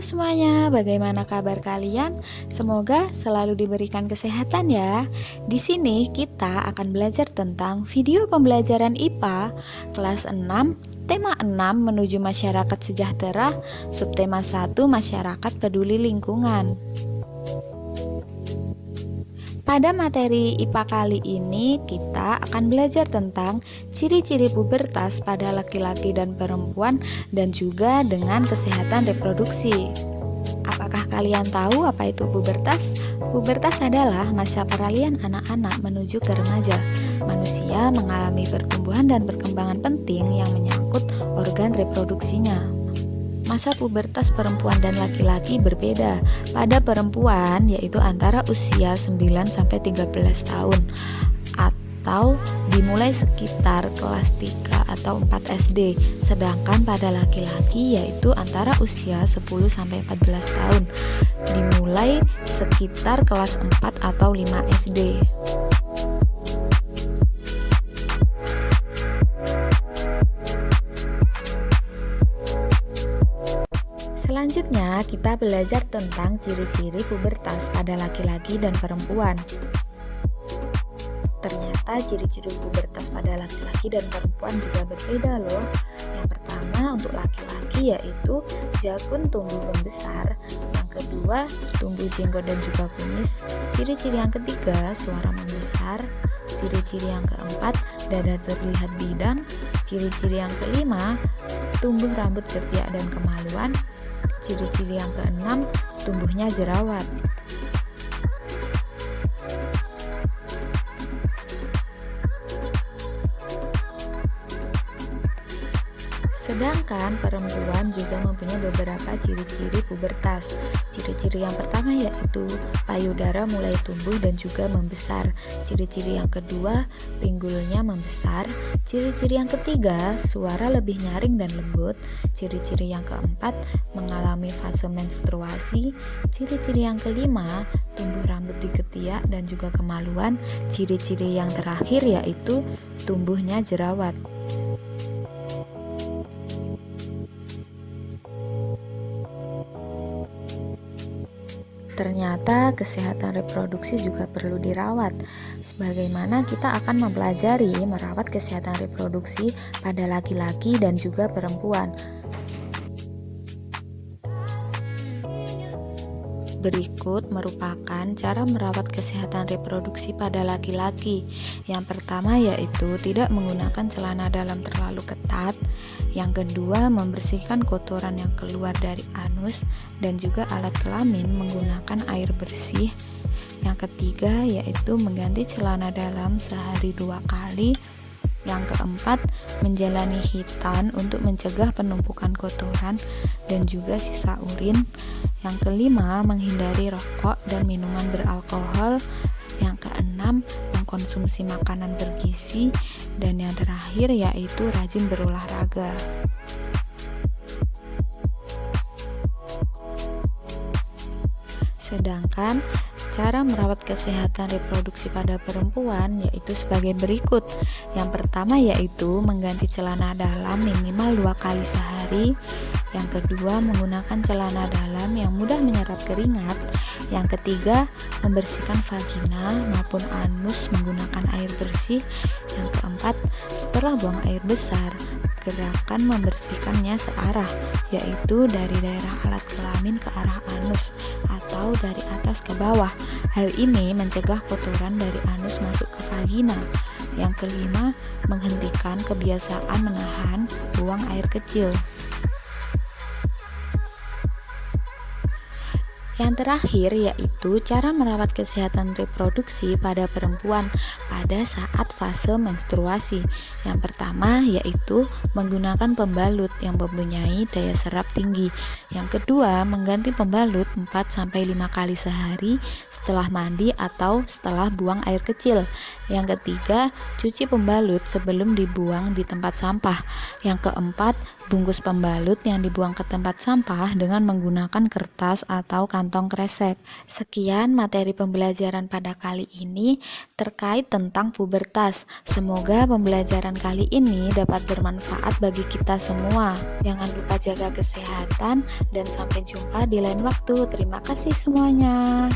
Halo semuanya, bagaimana kabar kalian? Semoga selalu diberikan kesehatan ya. Di sini kita akan belajar tentang video pembelajaran IPA kelas 6, tema 6 menuju masyarakat sejahtera, subtema 1 masyarakat peduli lingkungan. Pada materi IPA kali ini, kita akan belajar tentang ciri-ciri pubertas pada laki-laki dan perempuan dan juga dengan kesehatan reproduksi. Apakah kalian tahu apa itu pubertas? Pubertas adalah masa peralihan anak-anak menuju ke remaja. Manusia mengalami pertumbuhan dan perkembangan penting yang menyangkut organ reproduksinya. Masa pubertas perempuan dan laki-laki berbeda. Pada perempuan yaitu antara usia 9-13 tahun atau dimulai sekitar kelas 3 atau 4 SD. Sedangkan pada laki-laki yaitu antara usia 10-14 tahun, dimulai sekitar kelas 4 atau 5 SD. Selanjutnya, kita belajar tentang ciri-ciri pubertas pada laki-laki dan perempuan. Ternyata ciri-ciri pubertas pada laki-laki dan perempuan juga berbeda loh. Yang pertama untuk laki-laki yaitu jakun tumbuh membesar. Yang kedua, tumbuh jenggot dan juga kumis. Ciri-ciri yang ketiga, suara membesar. Ciri-ciri yang keempat, dada terlihat bidang. Ciri-ciri yang kelima, tumbuh rambut ketiak dan kemaluan. Ciri-ciri yang keenam, tumbuhnya jerawat. Sedangkan perempuan juga mempunyai beberapa ciri-ciri pubertas. Ciri-ciri yang pertama yaitu payudara mulai tumbuh dan juga membesar. Ciri-ciri yang kedua, pinggulnya membesar. Ciri-ciri yang ketiga, suara lebih nyaring dan lembut. Ciri-ciri yang keempat, mengalami fase menstruasi. Ciri-ciri yang kelima, tumbuh rambut di ketiak dan juga kemaluan. Ciri-ciri yang terakhir yaitu tumbuhnya jerawat. Ternyata kesehatan reproduksi juga perlu dirawat. Sebagaimana kita akan mempelajari merawat kesehatan reproduksi pada laki-laki dan juga perempuan. Berikut merupakan cara merawat kesehatan reproduksi pada laki-laki. Yang pertama yaitu tidak menggunakan celana dalam terlalu ketat. Yang kedua, membersihkan kotoran yang keluar dari anus dan juga alat kelamin menggunakan air bersih. Yang ketiga yaitu mengganti celana dalam sehari 2 kali. Yang keempat, menjalani hitan untuk mencegah penumpukan kotoran dan juga sisa urin. Yang kelima, menghindari rokok dan minuman beralkohol. Yang keenam, mengkonsumsi makanan bergizi. Dan yang terakhir yaitu rajin berolahraga. Sedangkan cara merawat kesehatan reproduksi pada perempuan yaitu sebagai berikut. Yang pertama yaitu mengganti celana dalam minimal 2 kali sehari. Yang kedua, menggunakan celana dalam yang mudah menyerap keringat. Yang ketiga, membersihkan vagina maupun anus menggunakan air bersih. Yang keempat, setelah buang air besar, gerakan membersihkannya searah, yaitu dari daerah alat kelamin ke arah anus atau dari atas ke bawah. Hal ini mencegah kotoran dari anus masuk ke vagina. Yang kelima, menghentikan kebiasaan menahan buang air kecil. Yang terakhir yaitu cara merawat kesehatan reproduksi pada perempuan pada saat fase menstruasi. Yang pertama yaitu menggunakan pembalut yang mempunyai daya serap tinggi. Yang kedua, mengganti pembalut 4-5 kali sehari setelah mandi atau setelah buang air kecil. Yang ketiga, cuci pembalut sebelum dibuang di tempat sampah. Yang keempat, bungkus pembalut yang dibuang ke tempat sampah dengan menggunakan kertas atau kantong kresek. Sekian materi pembelajaran pada kali ini terkait tentang pubertas. Semoga pembelajaran kali ini dapat bermanfaat bagi kita semua. Jangan lupa jaga kesehatan dan sampai jumpa di lain waktu. Terima kasih semuanya.